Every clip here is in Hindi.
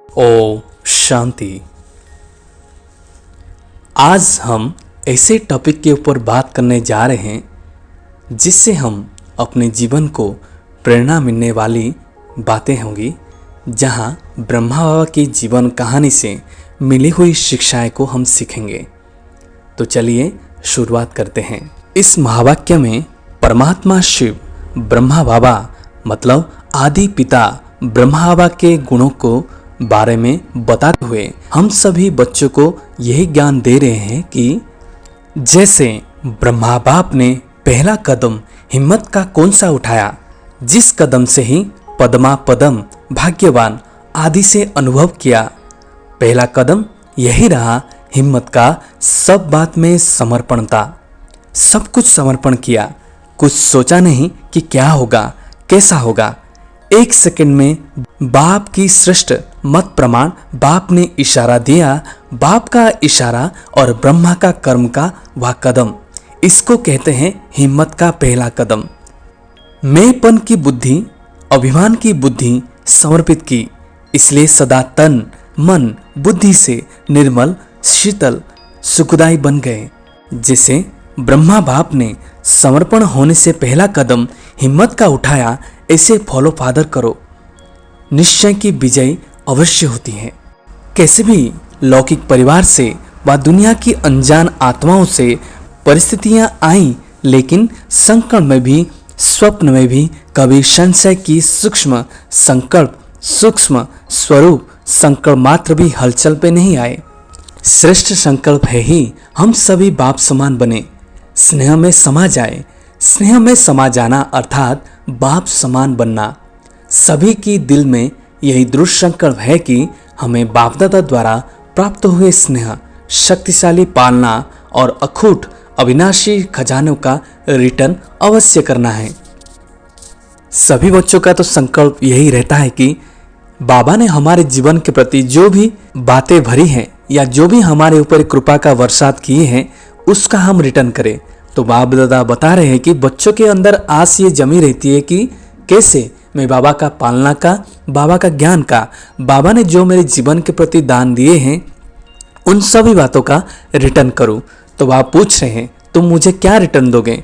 ओम शांति। आज हम ऐसे टॉपिक के ऊपर बात करने जा रहे हैं जिससे हम अपने जीवन को प्रेरणा मिलने वाली बातें होंगी, जहां ब्रह्मा बाबा की जीवन कहानी से मिली हुई शिक्षाएं को हम सीखेंगे। तो चलिए शुरुआत करते हैं। इस महावाक्य में परमात्मा शिव ब्रह्मा बाबा मतलब आदि पिता ब्रह्मा बाबा के गुणों को बारे में बताते हुए हम सभी बच्चों को यही ज्ञान दे रहे हैं कि जैसे ब्रह्मा बाप ने पहला कदम हिम्मत का कौन सा उठाया, जिस कदम से ही पद्मा पदम भाग्यवान आदि से अनुभव किया। पहला कदम यही रहा हिम्मत का, सब बात में समर्पण था। सब कुछ समर्पण किया, कुछ सोचा नहीं कि क्या होगा कैसा होगा। एक सेकंड में बाप की सृष्ट मत प्रमाण बाप ने इशारा दिया। बाप का इशारा और ब्रह्मा का कर्म का वह कदम, इसको कहते हैं हिम्मत का पहला कदम। मैंपन की बुद्धि, अभिमान की बुद्धि समर्पित की, इसलिए सदा तन मन बुद्धि से निर्मल शीतल सुखदायी बन गए। जैसे ब्रह्मा बाप ने समर्पण होने से पहला कदम हिम्मत का उठाया, ऐसे फॉलो फादर करो, निश्चय की विजय अवश्य होती है। कैसे भी लौकिक परिवार से व दुनिया की अनजान आत्माओं से परिस्थितियां आई, लेकिन संकट में भी स्वप्न में भी कभी संशय की सूक्ष्म संकल्प सूक्ष्म स्वरूप संकल्प मात्र भी हलचल पे नहीं आए। श्रेष्ठ संकल्प है ही हम सभी बाप समान बने, स्नेह में समा जाए। स्नेह में समा जाना अर्थात बाप समान बनना। सभी की दिल में यही दृढ़ संकल्प है कि हमें बापदादा द्वारा प्राप्त हुए स्नेह, शक्तिशाली पालना और अखूट अविनाशी खजानों का रिटर्न अवश्य करना है। सभी बच्चों का तो संकल्प यही रहता है कि बाबा ने हमारे जीवन के प्रति जो भी बातें भरी हैं या जो भी हमारे ऊपर कृपा का वर्षात किए हैं, उसका हम रिटर्न करें। तो बाप दादा बता रहे हैं कि बच्चों के अंदर आस ये जमी रहती है कि कैसे मैं बाबा का पालना का, बाबा का ज्ञान का, बाबा ने जो मेरे जीवन के प्रति दान दिए हैं, उन सभी बातों का रिटर्न करूं। तो आप पूछ रहे हैं तुम मुझे क्या रिटर्न दोगे?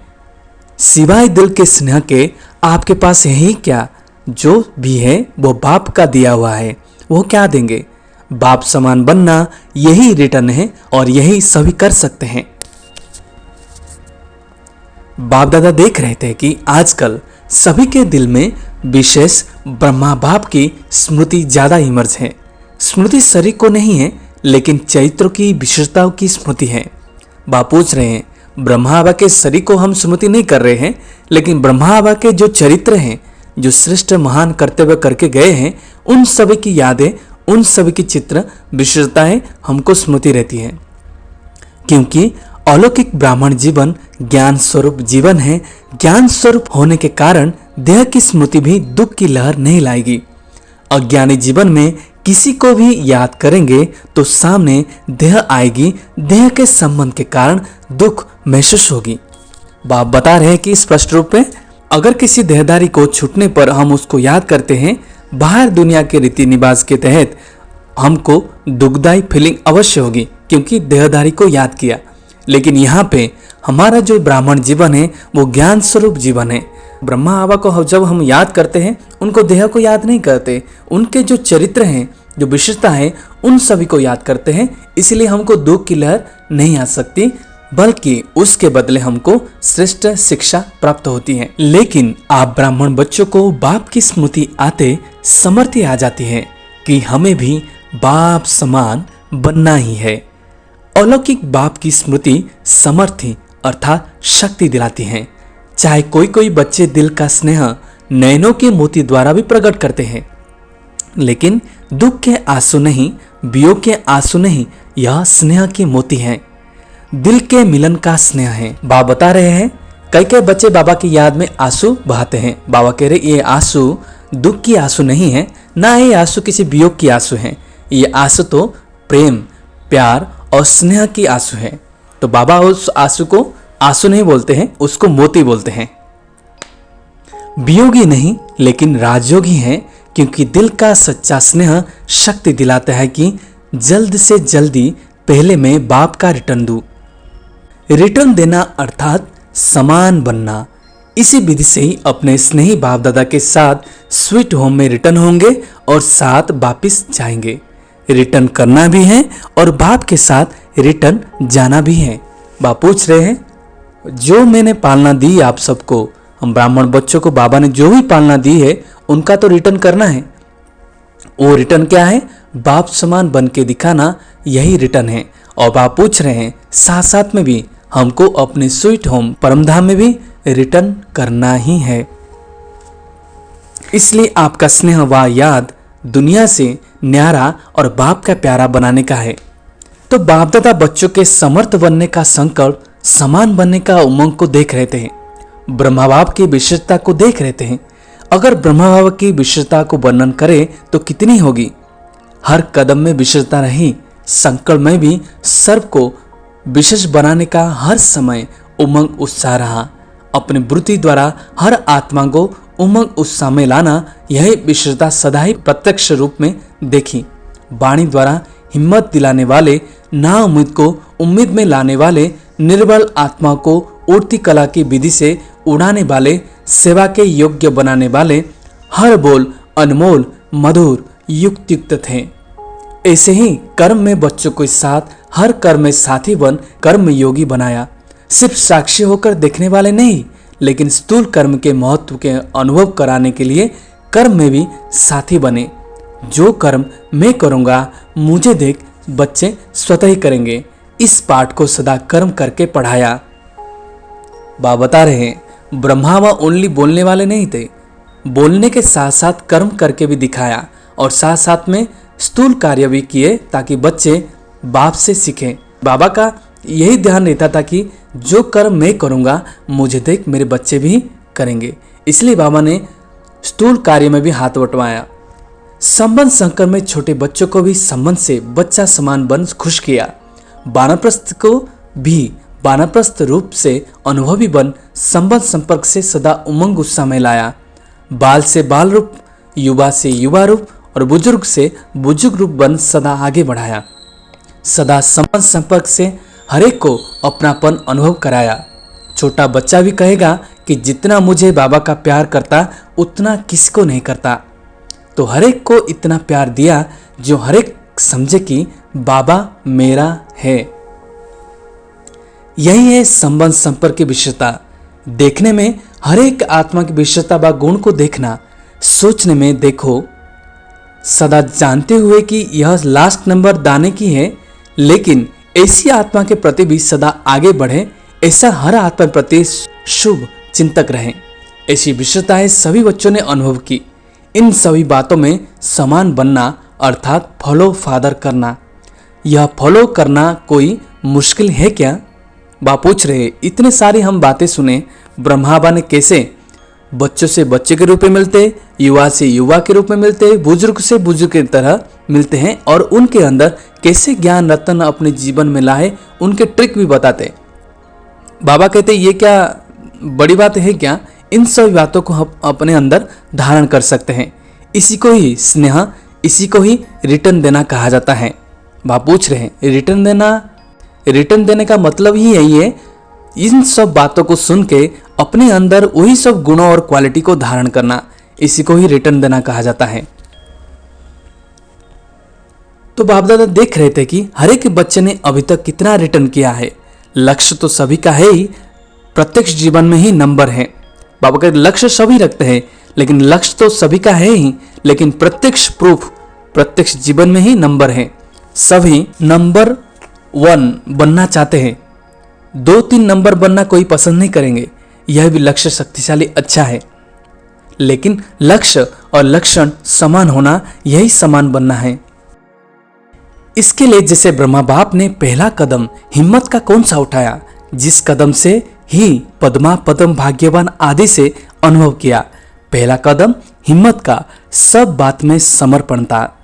सिवाय दिल के स्नेह के आपके पास यही क्या? जो भी है वो बाप का दिया हुआ है, वो क्या देंगे? बाप समान बनना यही रिटर्न है और यही सभी कर सकते हैं। बाप दादा देख रहे थे कि आजकल सभी के दिल में विशेष ब्रह्मा बाप की स्मृति ज्यादा इमर्ज है। स्मृति शरीर को नहीं है, लेकिन चरित्रों की विशेषताओं की स्मृति है। बाप पूछ रहे हैं ब्रह्मा बाबा के शरीर को हम स्मृति नहीं कर रहे हैं, लेकिन ब्रह्मा बाबा के जो चरित्र हैं, जो श्रेष्ठ महान कर्तव्य करके गए हैं, उन सभी की यादें, उन सभी की चित्र विशेषताएं हमको स्मृति रहती है। क्योंकि अलौकिक ब्राह्मण जीवन ज्ञान स्वरूप जीवन है। ज्ञान स्वरूप होने के कारण देह की स्मृति भी दुख की लहर नहीं लाएगी। अज्ञानी जीवन में किसी को भी याद करेंगे तो सामने देह आएगी, देह के संबंध के कारण दुख महसूस होगी। बाप बता रहे हैं कि स्पष्ट रूप में अगर किसी देहदारी को छूटने पर हम उसको याद करते हैं, बाहर दुनिया के रीति निवास के तहत हमको दुखदायी फीलिंग अवश्य होगी, क्योंकि देहदारी को याद किया। लेकिन यहाँ पे हमारा जो ब्राह्मण जीवन है वो ज्ञान स्वरूप जीवन है। ब्रह्मा बाबा को जब हम याद करते हैं, उनको देह को याद नहीं करते, उनके जो चरित्र हैं, जो विशेषता है, उन सभी को याद करते हैं। इसलिए हमको दुख की लहर नहीं आ सकती, बल्कि उसके बदले हमको श्रेष्ठ शिक्षा प्राप्त होती है। लेकिन आप ब्राह्मण बच्चों को बाप की स्मृति आते समर्थी आ जाती है कि हमें भी बाप समान बनना ही है। अलौकिक बाप की स्मृति समर्थी अर्थात शक्ति दिलाती है। चाहे कोई कोई बच्चे दिल का स्नेह नयनों के मोती द्वारा भी प्रकट करते हैं, लेकिन दुख के आंसू नहीं, वियोग के आंसू नहीं, यह स्नेह की मोती है, दिल के मिलन का स्नेह है। बाबा बता रहे हैं कई कई बच्चे बाबा की याद में आंसू बहाते हैं। बाबा कह रहे ये आंसू दुख की आंसू नहीं है, ना ये आंसू किसी वियोग की आंसू है, ये आंसू तो प्रेम प्यार और स्नेह की आंसू है। तो बाबा उस आंसू को आंसू नहीं बोलते हैं, उसको मोती बोलते हैं। वियोगी नहीं लेकिन राजयोगी हैं, क्योंकि दिल का सच्चा स्नेह शक्ति दिलाता है कि जल्द से जल्दी पहले मैं बाप का रिटर्न दूं। रिटर्न देना अर्थात समान बनना। इसी विधि से ही अपने स्नेही बाप दादा के साथ स्वीट होम में रिटर्न होंगे और साथ वापिस जाएंगे। रिटर्न करना भी है और बाप के साथ रिटर्न जाना भी है। बाप पूछ रहे हैं, जो मैंने पालना दी आप सबको, हम ब्राह्मण बच्चों को बाबा ने जो भी पालना दी है उनका तो रिटर्न करना है। वो रिटर्न क्या है? बाप समान बन के दिखाना, यही रिटर्न है। और बाप पूछ रहे हैं साथ साथ में भी हमको अपने स्वीट होम परमधाम में भी रिटर्न करना ही है। इसलिए आपका स्नेह व याद दुनिया से न्यारा और बाप का प्यारा बनाने का है। तो बाप दादा बच्चों के समर्थ बनने का संकल्प, समान बनने का उमंग को देख रहे थे, ब्रह्मा बाप की विशेषता को देख रहे थे। अगर ब्रह्मा बाप की विशेषता को वर्णन करें तो कितनी होगी। हर कदम में विशेषता रही, संकल्प में भी सर्व को विशेष बनाने का हर समय उमंग उत्साह रहा। अपने वृत्ति द्वारा हर आत्मा को उमंग उत्साह में लाना, यही विशेषता सदा ही प्रत्यक्ष रूप में देखी। वाणी द्वारा हिम्मत दिलाने वाले, ना उम्मीद को उम्मीद में लाने वाले, निर्बल आत्मा को उड़ती कला की विधि से उड़ाने वाले, सेवा के योग्य बनाने वाले, हर बोल अनमोल मधुर युक्त थे। ऐसे ही कर्म में बच्चों के साथ हर कर्म में साथी बन कर्म योगी बनाया। सिर्फ साक्षी होकर देखने वाले नहीं, लेकिन स्थूल कर्म के महत्व के अनुभव कराने के लिए कर्म में भी साथी बने। जो कर्म मैं करूंगा मुझे देख बच्चे स्वतः ही करेंगे। इस पाठ को सदा कर्म करके पढ़ाया। बाबा बता रहे हैं ब्रह्मा व ओनली बोलने वाले नहीं थे, बोलने के साथ साथ कर्म करके भी दिखाया और साथ साथ में स्थूल कार्य भी किए ताकि बच्चे बाप से सीखें। बाबा का यही ध्यान रहता था कि जो कर्म मैं करूंगा मुझे देख मेरे बच्चे भी करेंगे। इसलिए बाबा ने स्थूल कार्य में भी हाथ बंटवाया। संबंध संकर में छोटे बच्चों को भी संबंध से बच्चा समान बन खुश किया। वानप्रस्थ को भी वानप्रस्थ रूप से अनुभवी बन संबंध संपर्क से सदा उमंग उत्साह में लाया। बाल से बाल रूप, युवा से युवा रूप और बुजुर्ग से बुजुर्ग रूप बन सदा आगे बढ़ाया। सदा संबंध संपर्क से हरेक को अपनापन अनुभव कराया। छोटा बच्चा भी कहेगा कि जितना मुझे बाबा का प्यार करता उतना किसको नहीं करता। तो हरेक को इतना प्यार दिया जो हरेक समझे कि बाबा मेरा है। यही है संबंध संपर्क की विशेषता। देखने में हरेक आत्मा की विशेषता व गुण को देखना, सोचने में देखो, सदा जानते हुए कि यह लास्ट नंबर दाने की है, लेकिन ऐसी आत्मा के प्रति भी सदा आगे बढ़े, ऐसा हर आत्मा के प्रति शुभ चिंतक रहे। ऐसी विशेषताएं सभी बच्चों ने अनुभव की। इन सभी बातों में समान बनना अर्थात फॉलो फादर करना। यह फॉलो करना कोई मुश्किल है क्या? बाप पूछ रहे, इतने सारी हम बातें सुने, ब्रह्माबा ने कैसे बच्चों से बच्चे के रूप में मिलते, युवा से युवा के रूप में मिलते, बुजुर्ग से बुजुर्ग की तरह मिलते हैं और उनके अंदर कैसे ज्ञान रत्न अपने जीवन में लाए, उनके ट्रिक भी बताते। बाबा कहते ये क्या बड़ी बात है क्या? इन सभी बातों को हम अपने अंदर धारण कर सकते हैं। इसी को ही स्नेह, इसी को ही रिटर्न देना कहा जाता है। बाप पूछ रहे हैं रिटर्न देने का मतलब ही यही है, इन सब बातों को सुन के अपने अंदर वही सब गुणों और क्वालिटी को धारण करना, इसी को ही रिटर्न देना कहा जाता है। तो बाप दादा देख रहे थे कि हर एक बच्चे ने अभी तक कितना रिटर्न किया है। लक्ष्य तो सभी का है ही, प्रत्यक्ष जीवन में ही नंबर है। बाबा कहते लक्ष्य सभी रखते हैं, लेकिन लक्ष्य तो सभी का है ही, लेकिन प्रत्यक्ष प्रूफ प्रत्यक्ष जीवन में ही नंबर है। सभी नंबर 1 बनना चाहते हैं, 2-3 नंबर बनना कोई पसंद नहीं करेंगे। यह भी लक्ष्य शक्तिशाली अच्छा है, लेकिन लक्ष्य और लक्षण समान होना, यही समान बनना है। इसके लिए जैसे ब्रह्मा बाप ने पहला कदम हिम्मत का कौन सा उठाया, जिस कदम से ही पद्मा पद्म भाग्यवान आदि से अनुभव किया। पहला कदम हिम्मत का, सब बात में समर्पण था।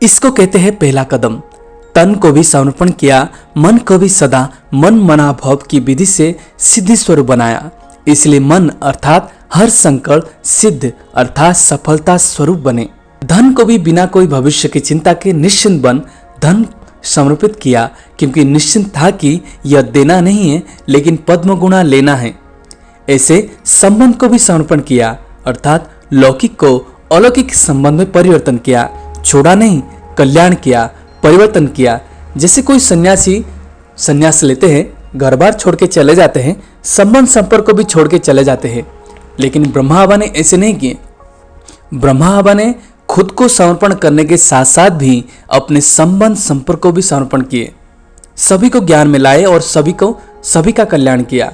इसको कहते हैं पहला कदम। तन को भी समर्पण किया, मन को भी सदा मन मना भाव की विधि से सिद्धि स्वरूप बनाया। इसलिए मन अर्थात हर संकल्प सिद्ध अर्थात सफलता स्वरूप बने। धन को भी बिना कोई भविष्य की चिंता के निश्चिंत बन धन समर्पित किया, क्योंकि निश्चिंत था कि यह देना नहीं है लेकिन पद्म गुणा लेना है। ऐसे संबंध को भी समर्पण किया अर्थात लौकिक को अलौकिक संबंध में परिवर्तन किया। छोड़ा नहीं, कल्याण किया, परिवर्तन किया। जैसे कोई सन्यासी संन्यास लेते हैं, घर बार छोड़ के चले जाते हैं, संबंध संपर्क को भी छोड़ के चले जाते हैं, लेकिन ब्रह्मा बाबा ने ऐसे नहीं किए। ब्रह्मा बाबा ने खुद को समर्पण करने के साथ साथ भी अपने संबंध संपर्क को भी समर्पण किए, सभी को ज्ञान में लाए और सभी का कल्याण किया।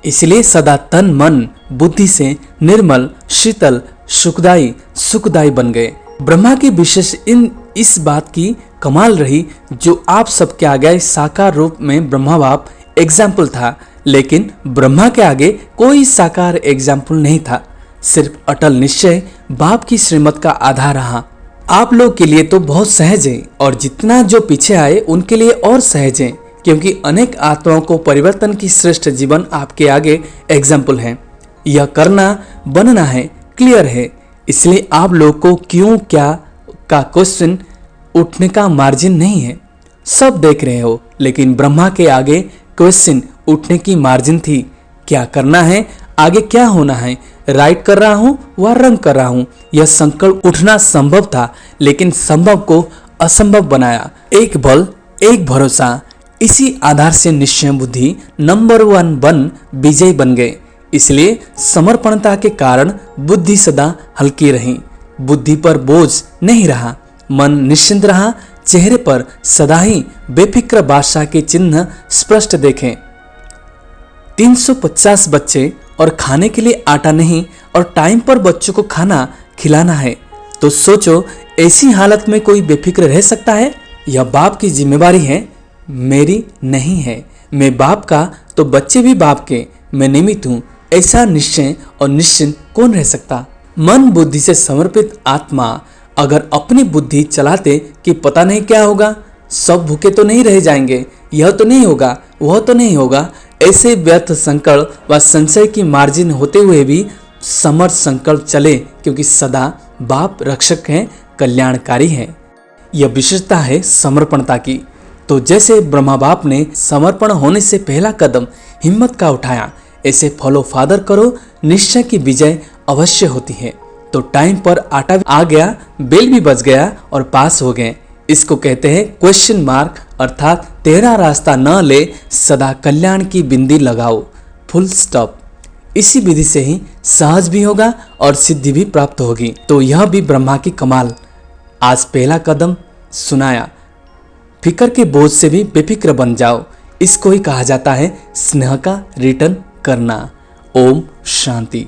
इसलिए सदा तन मन बुद्धि से निर्मल, शीतल, सुखदायी बन गए। ब्रह्मा की विशेष इस बात की कमाल रही जो आप सबके आगे साकार रूप में ब्रह्मा बाप एग्जाम्पल था, लेकिन ब्रह्मा के आगे कोई साकार एग्जाम्पल नहीं था। सिर्फ अटल निश्चय बाप की श्रीमत का आधार रहा। आप लोग के लिए तो बहुत सहज है और जितना जो पीछे आए उनके लिए और सहज है, क्योंकि अनेक आत्माओं को परिवर्तन की श्रेष्ठ जीवन आपके आगे एग्जाम्पल है। यह करना बनना है, क्लियर है। इसलिए आप लोग को क्यों क्या का क्वेश्चन उठने का मार्जिन नहीं है। सब देख रहे हो, लेकिन ब्रह्मा के आगे क्वेश्चन उठने की मार्जिन थी। क्या करना है, आगे क्या होना है, राइट कर रहा हूं व रंग कर रहा हूं। यह संकल्प उठना संभव था, लेकिन संभव को असंभव बनाया। एक बल, एक भरोसा, इसी आधार से निश्चय बुद्धि नंबर 1 बन विजय बन गए। इसलिए समर्पणता के कारण बुद्धि सदा हल्की रही, बुद्धि पर बोझ नहीं रहा, मन निश्चिंत रहा। चेहरे पर सदा ही बेफिक्र बादशाह के चिन्ह स्पष्ट देखें। 350 बच्चे और खाने के लिए आटा नहीं और टाइम पर बच्चों को खाना खिलाना है, तो सोचो ऐसी हालत में कोई बेफिक्र रह सकता है? यह बाप की जिम्मेवारी है, मेरी नहीं है। मैं बाप का तो बच्चे भी बाप के, मैं निमित्त हूँ। ऐसा निश्चय और निश्चिंत कौन रह सकता? मन बुद्धि से समर्पित आत्मा अगर अपनी बुद्धि चलाते कि पता नहीं क्या होगा, सब भूखे तो नहीं रह जाएंगे, यह तो नहीं होगा, वह तो नहीं होगा, ऐसे व्यर्थ संकल्प व संशय की मार्जिन होते हुए भी समर्थ संकल्प चले, क्योंकि सदा बाप रक्षक हैं, कल्याणकारी हैं। यह विशेषता है समर्पणता की। तो जैसे ब्रह्मा बाप ने समर्पण होने से पहला कदम हिम्मत का उठाया, ऐसे फॉलो फादर करो, निश्चय की विजय अवश्य होती है। तो टाइम पर आटा आ गया, बेल भी बज गया और पास हो गए। इसको कहते हैं क्वेश्चन मार्क, अर्थात तेरा रास्ता न ले, सदा कल्याण की बिंदी लगाओ, फुल स्टॉप। इसी विधि से ही सहज भी होगा और सिद्धि भी प्राप्त होगी। तो यह भी ब्रह्मा की कमाल। आज पहला कदम सुनाया, फिक्र के बोझ से भी बेफिक्र बन जाओ। इसको ही कहा जाता है स्नेह का रिटर्न करना। ओम शांति।